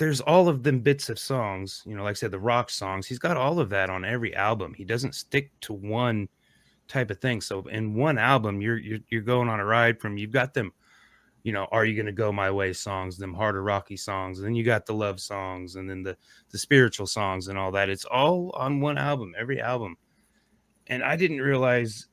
there's all of them bits of songs, you know, like I said, the rock songs. He's got all of that on every album. He doesn't stick to one type of thing. So in one album, you're going on a ride from you've got them, you know, Are You Gonna Go My Way songs, them harder rocky songs, and then you got the love songs, and then the spiritual songs and all that. It's all on one album, every album. And I didn't realize,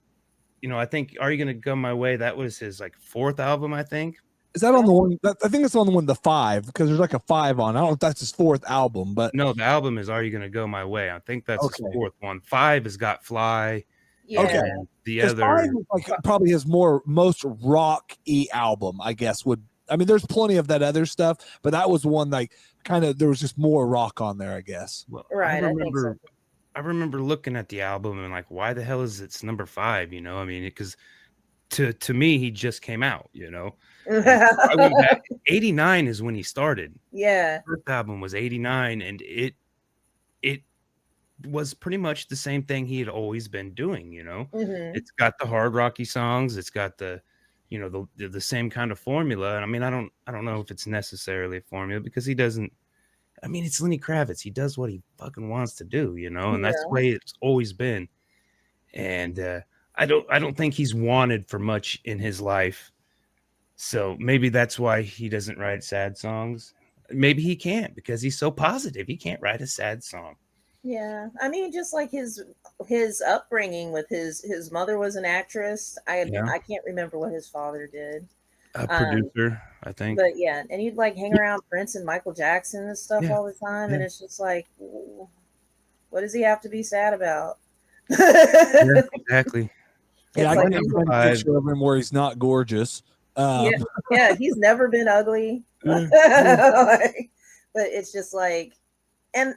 you know, I think Are You Gonna Go My Way, that was his like fourth album, I think. Is that on the one? I think it's on the one, the 5, because there's like a 5 on. I don't know if that's his 4th album, but no, the album is Are You Gonna Go My Way. I think that's his okay. fourth one. 5 has got Fly. Yeah. Okay. The other 5 is like probably his most rock-y album, I guess. I mean, there's plenty of that other stuff, but that was one like kind of there was just more rock on there, I guess. Well, right. I remember looking at the album and like, why the hell is it's number 5? You know, I mean, because to me, he just came out, you know. I went back, 89 is when he started. Yeah. The first album was 89, and it was pretty much the same thing he had always been doing, you know. It's got the hard rocky songs, it's got the, you know, the same kind of formula. And I mean, I don't know if it's necessarily a formula, because he doesn't, I mean, it's Lenny Kravitz. He does what he fucking wants to do, you know, and that's the way it's always been. And I don't think he's wanted for much in his life. So maybe that's why he doesn't write sad songs. Maybe he can't, because he's so positive. He can't write a sad song. Yeah, I mean, just like his upbringing with his mother was an actress. I can't remember what his father did. A producer, I think. But yeah, and he'd like hang around Prince and Michael Jackson and stuff all the time, and it's just like, what does he have to be sad about? Yeah, exactly. Yeah, I got a picture of him where he's not gorgeous. Yeah, he's never been ugly. But it's just like, and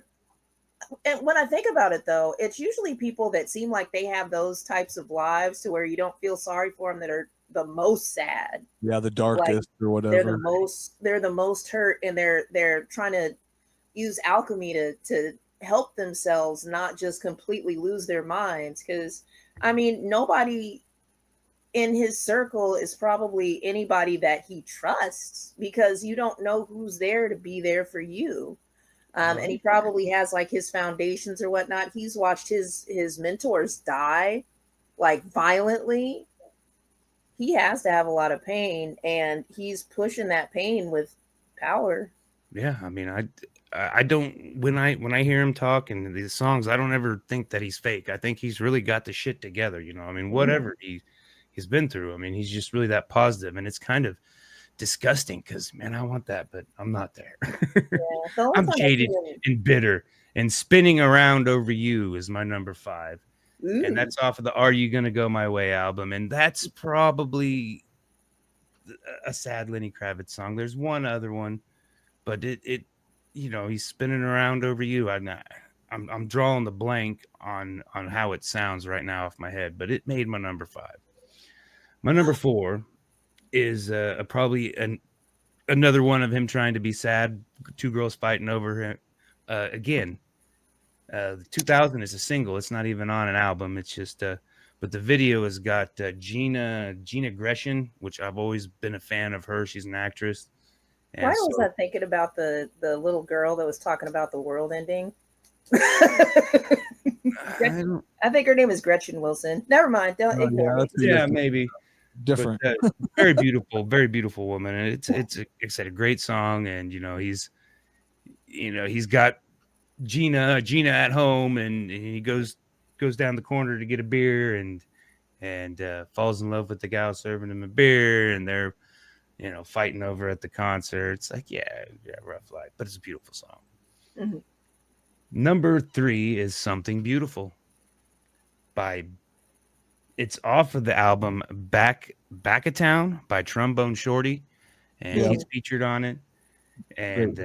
when I think about it, though, it's usually people that seem like they have those types of lives to where you don't feel sorry for them that are the most sad. Yeah, the darkest or whatever. They're the most hurt, and they're trying to use alchemy to help themselves not just completely lose their minds. Because I mean, nobody in his circle is probably anybody that he trusts, because you don't know who's there to be there for you. And he probably has like his foundations or whatnot. He's watched his mentors die like violently. He has to have a lot of pain, and he's pushing that pain with power. Yeah, I mean, I don't, when I hear him talk and these songs, I don't ever think that he's fake. I think he's really got the shit together, you know. I mean, whatever he's been through, I mean, he's just really that positive, and it's kind of disgusting because, man, I want that, but I'm not there. Yeah, I'm jaded and bitter, and Spinning Around Over You is my number 5. Ooh. And that's off of the Are You Gonna Go My Way album, and that's probably a sad Lenny Kravitz song. There's one other one, but it you know, he's spinning around over you. I'm drawing the blank on how it sounds right now off my head, but it made my number 5. My number 4 is probably another one of him trying to be sad. Two girls fighting over him again. 2000 is a single. It's not even on an album. It's just but the video has got Gina Gresham, which I've always been a fan of her. She's an actress. And why was I thinking about the little girl that was talking about the world ending? I think her name is Gretchen Wilson. Never mind. Don't ignore me. Yeah, maybe. Different. But, very beautiful woman. And it's like I said, a great song. And, you know, he's got Gina at home, and he goes down the corner to get a beer and falls in love with the gal serving him a beer, and they're, you know, fighting over at the concert. It's like, yeah, rough life, but it's a beautiful song. Mm-hmm. Number 3 is Something Beautiful it's off of the album Back of Town by Trombone Shorty, and he's featured on it. And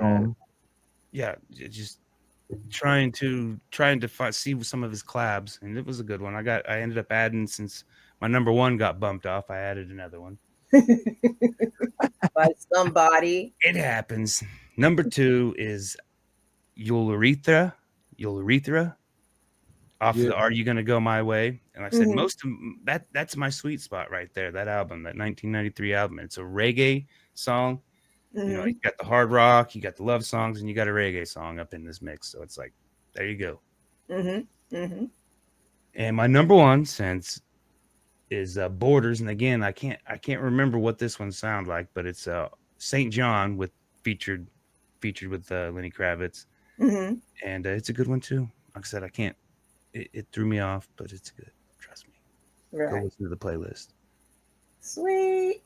just trying to see some of his collabs, and it was a good one. I ended up adding, since my number 1 got bumped off, I added another one. By somebody. It happens. Number 2 is Eleutheria off the Are You Gonna Go My Way? And like I said, most of that's my sweet spot right there. That album, that 1993 album. It's a reggae song. You know, you got the hard rock, you got the love songs, and you got a reggae song up in this mix. So it's like, there you go. And my number one sense is Borders, and again, I can't remember what this one sounds like, but it's St. John with featured with Lenny Kravitz, and it's a good one too. Like I said, I can't. It threw me off, but it's good. Trust me. Right. Go listen to the playlist. Sweet.